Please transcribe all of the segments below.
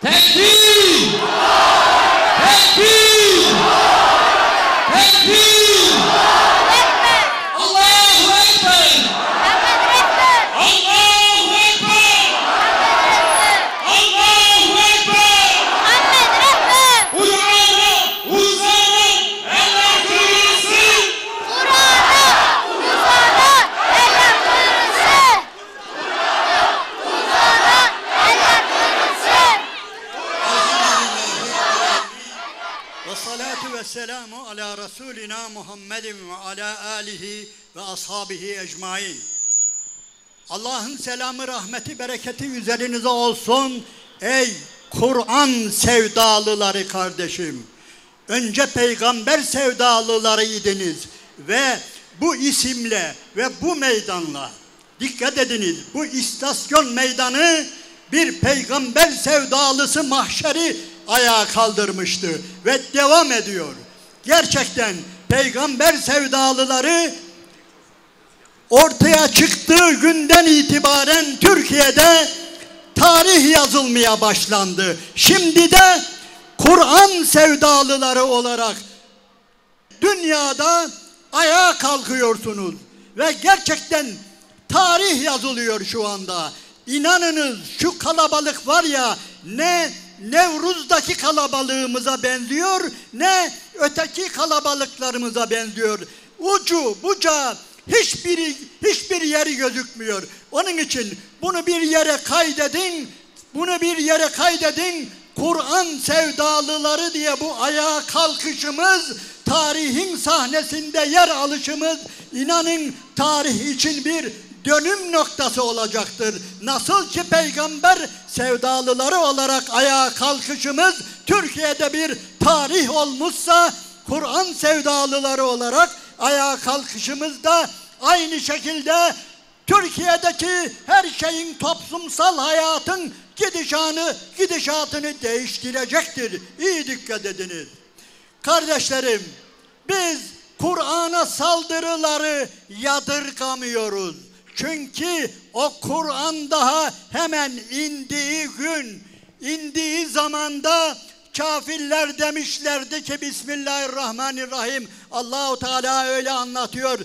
Tekbir! Tekbir! Tekbir! Allahu Ekber! Allahu Ekber! Allahu Ekber! Kur'an'a uzanan eller kırılsın! Ve salatu ve selamu ala Resulina Muhammedin ve ala alihi ve ashabihi ecmain. Allah'ın selamı, rahmeti, bereketi üzerinize olsun ey Kur'an sevdalıları kardeşim. Önce peygamber sevdalılarıydınız ve bu isimle ve bu meydanla, dikkat ediniz, bu istasyon meydanı bir peygamber sevdalısı mahşeri ayağa kaldırmıştı ve devam ediyor. Gerçekten peygamber sevdalıları ortaya çıktığı günden itibaren Türkiye'de tarih yazılmaya başlandı. Şimdi de Kur'an sevdalıları olarak dünyada ayağa kalkıyorsunuz ve gerçekten tarih yazılıyor şu anda. İnanınız şu kalabalık var ya, ne Nevruz'daki kalabalığımıza benziyor, ne öteki kalabalıklarımıza benziyor. Ucu bucağı hiçbir yeri gözükmüyor. Onun için bunu bir yere kaydedin. Kur'an sevdalıları diye bu ayağa kalkışımız, tarihin sahnesinde yer alışımız, inanın tarih için bir dönüm noktası olacaktır. Nasıl ki peygamber sevdalıları olarak ayağa kalkışımız Türkiye'de bir tarih olmuşsa, Kur'an sevdalıları olarak ayağa kalkışımız da aynı şekilde Türkiye'deki her şeyin, toplumsal hayatın gidişatını değiştirecektir. İyi dikkat ediniz. Kardeşlerim, biz Kur'an'a saldırıları yadırgamıyoruz. Çünkü o Kur'an daha hemen indiği zamanda kafirler demişlerdi ki Bismillahirrahmanirrahim. Allahu Teala öyle anlatıyor.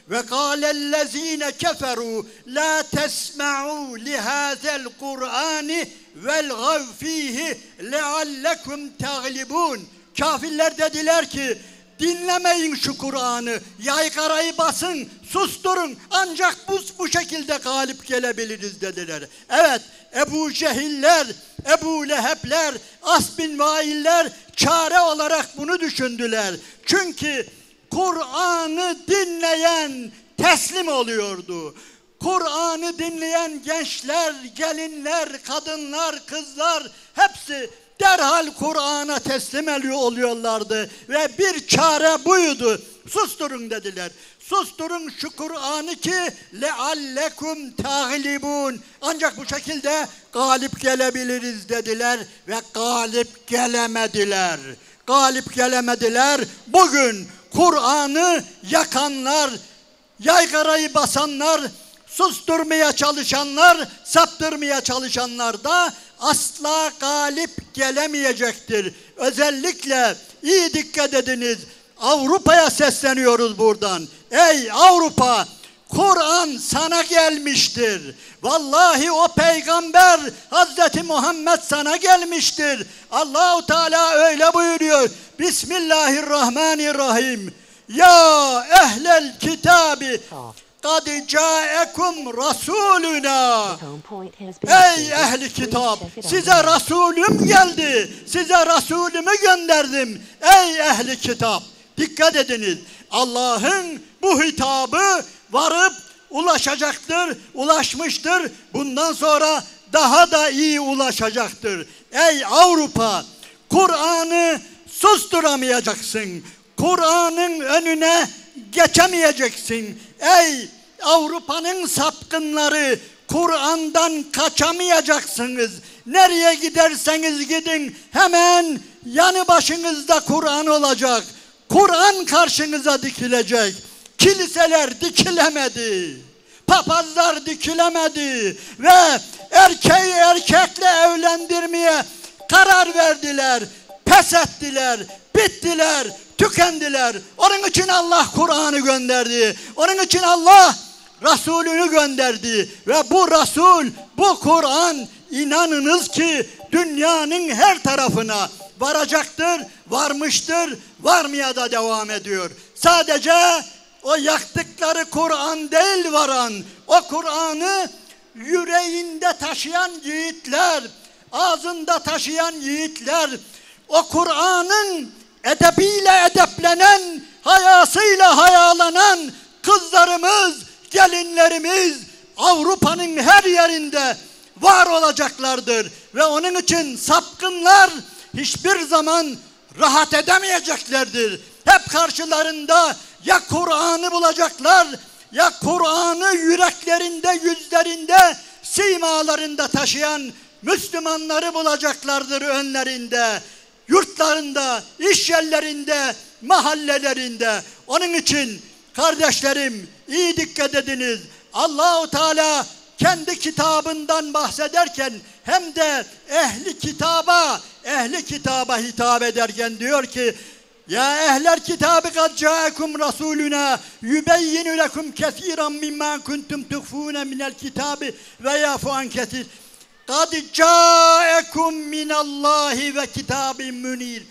Ve kâlellezîne keferû lâ tesma'û lihâzel Kur'âni velgav fîhi leallekum teglibûn. Kafirler dediler ki dinlemeyin şu Kur'an'ı, yaygarayı basın, susturun, ancak bu şekilde galip gelebiliriz dediler. Evet, Ebu Cehiller, Ebu Lehebler, As bin Vailler çare olarak bunu düşündüler. Çünkü Kur'an'ı dinleyen teslim oluyordu. Kur'an'ı dinleyen gençler, gelinler, kadınlar, kızlar hepsi derhal Kur'an'a teslim oluyorlardı ve bir çare buydu. Susturun dediler. Susturun şu Kur'an'ı ki leallekum taglibun. Ancak bu şekilde galip gelebiliriz dediler ve galip gelemediler. Galip gelemediler. Bugün Kur'an'ı yakanlar, yaygarayı basanlar, susturmaya çalışanlar, saptırmaya çalışanlar da asla galip gelemeyecektir. Özellikle iyi dikkat ediniz. Avrupa'ya sesleniyoruz buradan. Ey Avrupa, Kur'an sana gelmiştir. Vallahi o peygamber Hazreti Muhammed sana gelmiştir. Allahu Teala öyle buyuruyor. Bismillahirrahmanirrahim. Ya ehlel kitabi kad câekum rasuluna. Ey ehli kitap, size Resulüm geldi. Size Resulümü gönderdim. Ey ehli kitap. Dikkat ediniz. Allah'ın bu hitabı varıp ulaşacaktır, ulaşmıştır. Bundan sonra daha da iyi ulaşacaktır. Ey Avrupa, Kur'an'ı susturamayacaksın. Kur'an'ın önüne geçemeyeceksin. Ey Avrupa'nın sapkınları, Kur'an'dan kaçamayacaksınız. Nereye giderseniz gidin hemen yanı başınızda Kur'an olacak. Kur'an karşınıza dikilecek. Kiliseler dikilemedi. Papazlar dikilemedi. Ve erkeği erkekle evlendirmeye karar verdiler, pes ettiler, bittiler, tükendiler. Onun için Allah Kur'an'ı gönderdi. Onun için Allah Resulünü gönderdi. Ve bu Resul, bu Kur'an inanınız ki dünyanın her tarafına varacaktır, varmıştır, varmaya da devam ediyor. Sadece o yaktıkları Kur'an değil varan, o Kur'an'ı yüreğinde taşıyan yiğitler, ağzında taşıyan yiğitler, o Kur'an'ın edebiyle edeplenen, hayasıyla hayalanan kızlarımız, gelinlerimiz Avrupa'nın her yerinde var olacaklardır. Ve onun için sapkınlar hiçbir zaman rahat edemeyeceklerdir. Hep karşılarında ya Kur'an'ı bulacaklar, ya Kur'an'ı yüreklerinde, yüzlerinde, simalarında taşıyan Müslümanları bulacaklardır önlerinde, yurtlarında, iş yerlerinde, mahallelerinde. Onun için kardeşlerim iyi dikkat ediniz. Allah-u Teala kendi kitabından bahsederken hem de ehli kitaba hitap ederken diyor ki: Ya ehler kitabı kad ca'akum rasuluna yubeyyinu lekum kesiran mimma kuntum tuhfuna minel kitabi ve yafu an kesir. Kad ca'akum minallahi ve kitabin münir.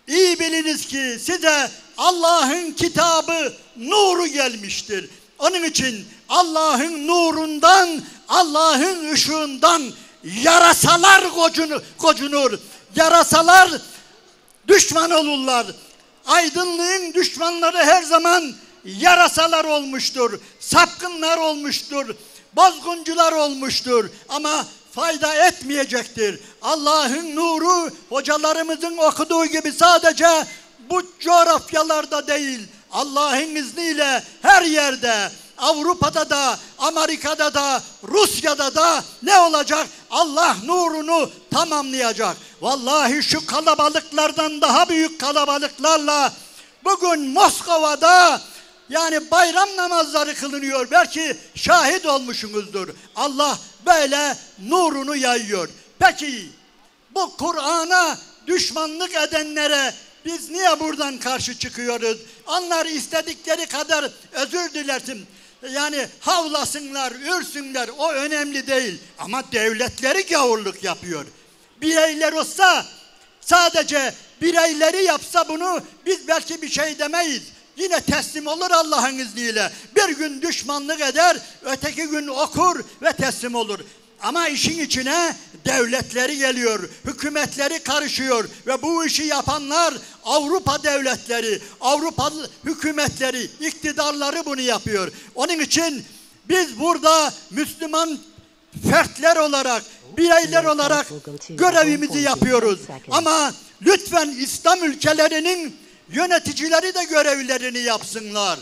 İyi biliniz ki size Allah'ın kitabı, nuru gelmiştir. Onun için Allah'ın nurundan, Allah'ın ışığından yarasalar gocunur. Yarasalar düşman olurlar. Aydınlığın düşmanları her zaman yarasalar olmuştur. Sapkınlar olmuştur. Bozguncular olmuştur. Ama fayda etmeyecektir. Allah'ın nuru hocalarımızın okuduğu gibi sadece bu coğrafyalarda değil, Allah'ın izniyle her yerde, Avrupa'da da, Amerika'da da, Rusya'da da ne olacak? Allah nurunu tamamlayacak. Vallahi şu kalabalıklardan daha büyük kalabalıklarla bugün Moskova'da yani bayram namazları kılınıyor. Belki şahit olmuşsunuzdur. Allah böyle nurunu yayıyor. Peki bu Kur'an'a düşmanlık edenlere biz niye buradan karşı çıkıyoruz? Onlar istedikleri kadar özür dilersin. Yani havlasınlar, ürsünler, o önemli değil. Ama devletleri gavurluk yapıyor. Bireyler olsa, sadece bireyleri yapsa bunu biz belki bir şey demeyiz. Yine teslim olur Allah'ın izniyle. Bir gün düşmanlık eder, öteki gün okur ve teslim olur. Ama işin içine devletleri geliyor, hükümetleri karışıyor ve bu işi yapanlar Avrupa devletleri, Avrupalı hükümetleri, iktidarları bunu yapıyor. Onun için biz burada Müslüman fertler olarak, bireyler olarak görevimizi yapıyoruz. Ama lütfen İslam ülkelerinin yöneticileri de görevlerini yapsınlar.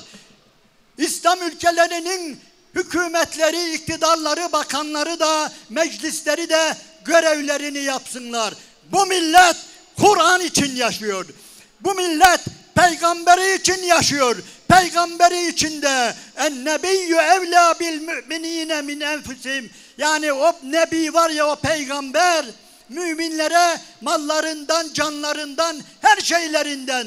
İslam ülkelerinin hükümetleri, iktidarları, bakanları da, meclisleri de görevlerini yapsınlar. Bu millet Kur'an için yaşıyor. Bu millet peygamberi için yaşıyor. Peygamberi için de en-nebiyyü evlâ bil mü'minîne min enfusihim. Yani o nebi var ya, o peygamber müminlere mallarından, canlarından, her şeylerinden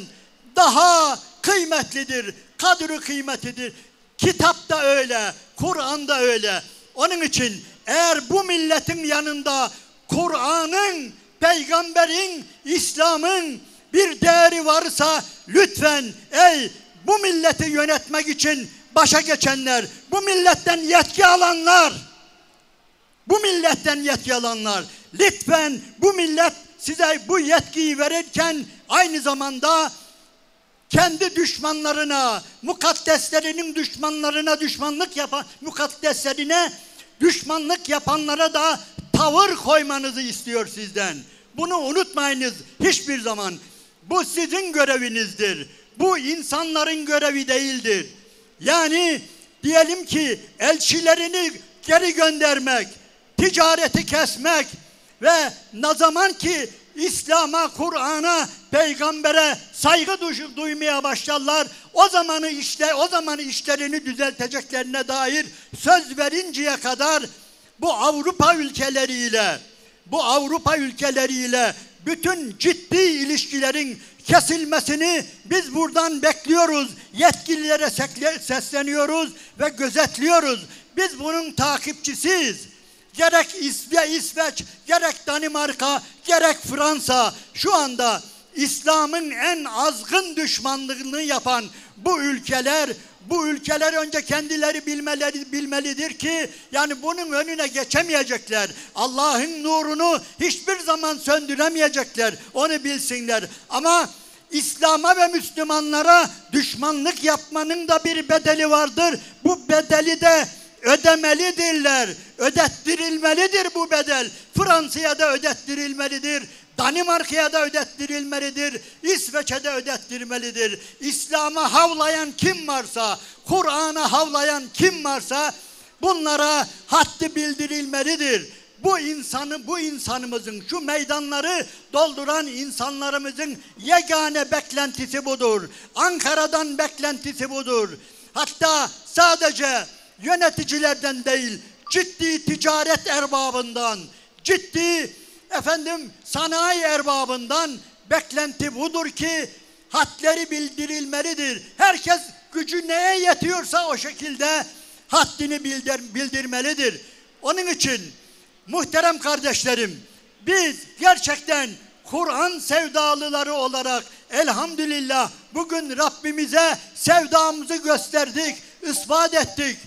daha kıymetlidir. Kadri kıymetidir. Kitapta öyle, Kur'an'da öyle. Onun için eğer bu milletin yanında Kur'an'ın, peygamberin, İslam'ın bir değeri varsa lütfen ey bu milleti yönetmek için başa geçenler, bu milletten yetki alanlar, lütfen bu millet size bu yetkiyi verirken aynı zamanda kendi düşmanlarına, mukaddeslerinin düşmanlarına düşmanlık yapanlara da tavır koymanızı istiyor sizden. Bunu unutmayınız hiçbir zaman. Bu sizin görevinizdir. Bu insanların görevi değildir. Yani diyelim ki elçilerini geri göndermek, ticareti kesmek ve ne zaman ki İslam'a, Kur'an'a, peygambere saygı duymaya başlarlar, o zaman işlerini düzelteceklerine dair söz verinceye kadar bu Avrupa ülkeleriyle bu Avrupa ülkeleriyle bütün ciddi ilişkilerin kesilmesini biz buradan bekliyoruz. Yetkililere sesleniyoruz ve gözetliyoruz. Biz bunun takipçisiyiz. Gerek İsveç, gerek Danimarka, gerek Fransa şu anda İslam'ın en azgın düşmanlığını yapan bu ülkeler önce kendileri bilmelidir ki yani bunun önüne geçemeyecekler. Allah'ın nurunu hiçbir zaman söndüremeyecekler. Onu bilsinler. Ama İslam'a ve Müslümanlara düşmanlık yapmanın da bir bedeli vardır. Bu bedeli de ödemelidirler. Ödettirilmelidir bu bedel. Fransa'ya da ödettirilmelidir. Danimarka'ya da ödettirilmelidir. İsveç'e de ödettirilmelidir. İslam'a havlayan kim varsa, Kur'an'a havlayan kim varsa bunlara haddi bildirilmelidir. Bu insanımızın, şu meydanları dolduran insanlarımızın yegane beklentisi budur. Ankara'dan beklentisi budur. Hatta sadece yöneticilerden değil, ciddi ticaret erbabından, ciddi sanayi erbabından beklenti budur ki hadleri bildirilmelidir. Herkes gücü neye yetiyorsa o şekilde haddini bildirmelidir. Onun için muhterem kardeşlerim, biz gerçekten Kur'an sevdalıları olarak elhamdülillah bugün Rabbimize sevdamızı gösterdik, ispat ettik.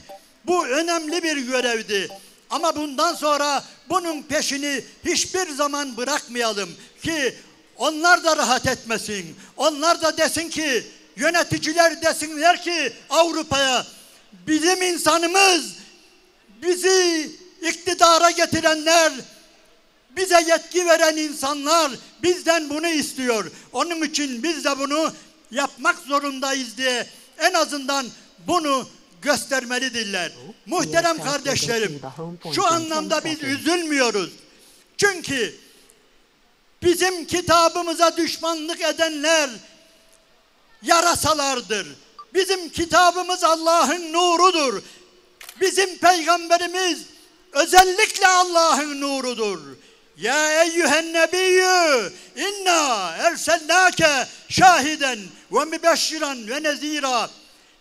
Bu önemli bir görevdi. Ama bundan sonra bunun peşini hiçbir zaman bırakmayalım ki onlar da rahat etmesin. Onlar da desin ki, yöneticiler desinler ki Avrupa'ya, bizim insanımız, bizi iktidara getirenler, bize yetki veren insanlar bizden bunu istiyor. Onun için biz de bunu yapmak zorundayız diye en azından bunu göstermelidirler. Muhterem kardeşlerim, şu anlamda biz üzülmüyoruz. Çünkü bizim kitabımıza düşmanlık edenler yarasalardır. Bizim kitabımız Allah'ın nurudur. Bizim peygamberimiz özellikle Allah'ın nurudur. Ya eyyühen nebiyyü inna ersennâke şahiden ve mübeşşiran ve nezîrâ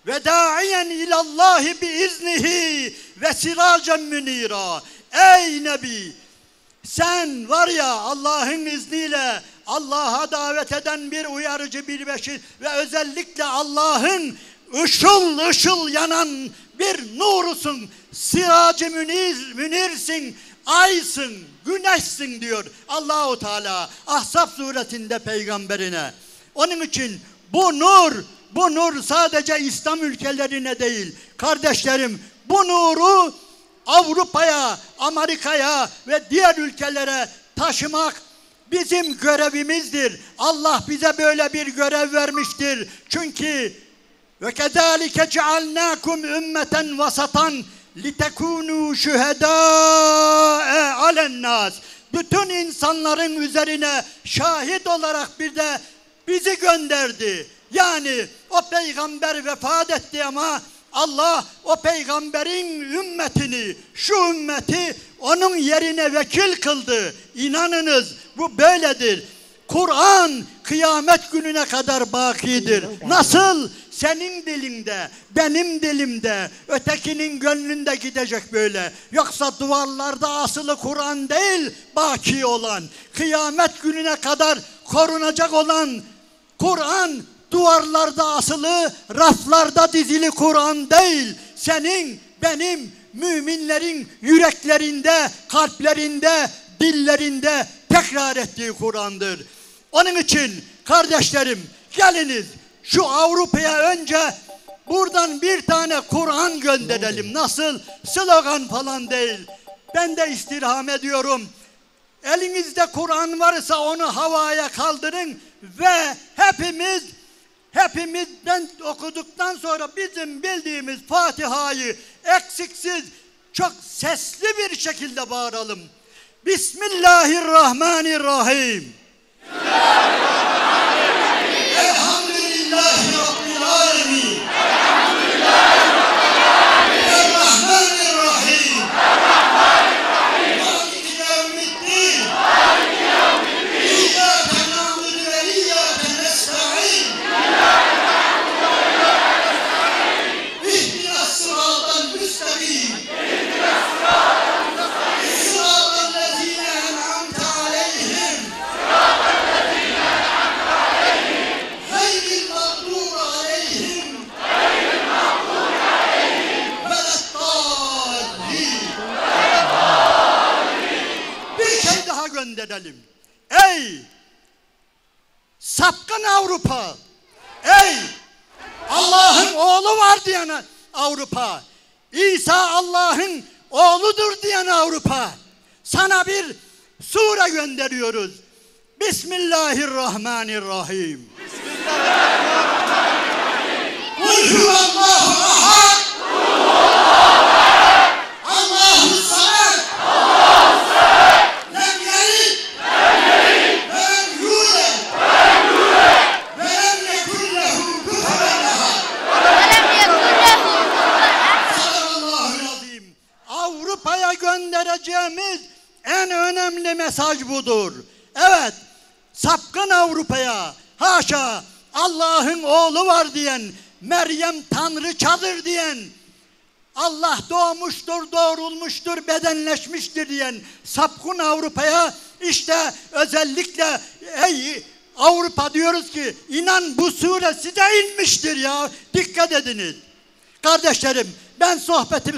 ve da'iyen ilallahi biiznihi ve siracen münira. Ey Nebi, sen var ya Allah'ın izniyle Allah'a davet eden bir uyarıcı, bir beşir ve özellikle Allah'ın ışıl ışıl yanan bir nurusun, siracı münirsin, aysın, güneşsin diyor Allahu Teala Ahzab suresinde peygamberine. Onun için bu nur sadece İslam ülkelerine değil kardeşlerim, bu nuru Avrupa'ya, Amerika'ya ve diğer ülkelere taşımak bizim görevimizdir. Allah bize böyle bir görev vermiştir. Çünkü ve kezalike cealnakum ümmeten vasatan litekunu şuhedâe alennas. Bütün insanların üzerine şahit olarak bir de bizi gönderdi. Yani o peygamber vefat etti ama Allah o peygamberin ümmetini, şu ümmeti onun yerine vekil kıldı. İnanınız bu böyledir. Kur'an kıyamet gününe kadar bakidir. Nasıl? Senin dilinde, benim dilimde, ötekinin gönlünde gidecek böyle. Yoksa duvarlarda asılı Kur'an değil, baki olan, kıyamet gününe kadar korunacak olan Kur'an, duvarlarda asılı, raflarda dizili Kur'an değil. Senin, benim, müminlerin yüreklerinde, kalplerinde, dillerinde tekrar ettiği Kur'an'dır. Onun için kardeşlerim, geliniz şu Avrupa'ya önce buradan bir tane Kur'an gönderelim. Nasıl? Slogan falan değil. Ben de istirham ediyorum. Elinizde Kur'an varsa onu havaya kaldırın ve hepimizden okuduktan sonra bizim bildiğimiz Fatiha'yı eksiksiz çok sesli bir şekilde bağıralım. Bismillahirrahmanirrahim. Elhamdülillahi Rabbil alemin. Errahmanirrahim. Maliki yevmiddin. edelim. Ey sapkın Avrupa! Ey Allah'ın oğlu var diyen Avrupa! İsa Allah'ın oğludur diyen Avrupa! Sana bir sure gönderiyoruz. Bismillahirrahmanirrahim. Kul huvallahu ahad. Allahu samed. Lem yelid ve lem yulad ve lem yekun lehu kufuven ahad. Sadakallahu'l-azim. Avrupa'ya göndereceğimiz en önemli mesaj budur. Evet, sapkın Avrupa'ya, haşa Allah'ın oğlu var diyen, Meryem tanrıçadır diyen, Allah doğmuştur, doğrulmuştur, bedenleşmiştir diyen sapkın Avrupa'ya işte özellikle ey Avrupa diyoruz ki inan bu sure size inmiştir ya. Dikkat ediniz. Kardeşlerim, ben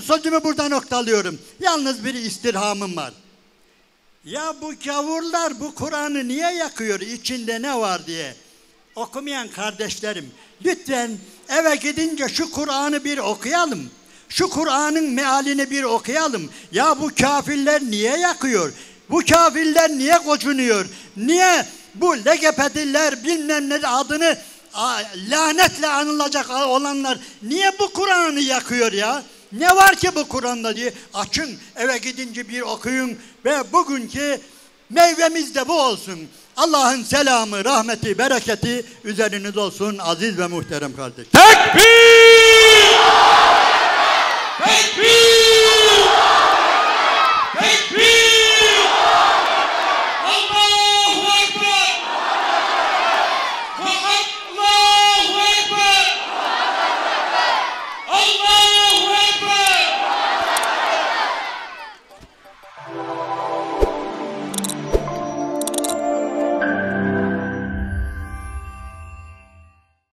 sözümü burada noktalıyorum. Yalnız bir istirhamım var. Ya bu gavurlar bu Kur'an'ı niye yakıyor? İçinde ne var diye. Okumayan kardeşlerim, lütfen eve gidince şu Kur'an'ı bir okuyalım. Şu Kur'an'ın mealini bir okuyalım. Ya bu kafirler niye yakıyor? Bu kafirler niye gocunuyor? Niye bu LGBT'liler bilmem ne adını lanetle anılacak olanlar niye bu Kur'an'ı yakıyor ya? Ne var ki bu Kur'an'da diye açın eve gidince bir okuyun ve bugünkü meyvemiz de bu olsun. Allah'ın selamı, rahmeti, bereketi üzeriniz olsun aziz ve muhterem kardeşlerim. Tekbir!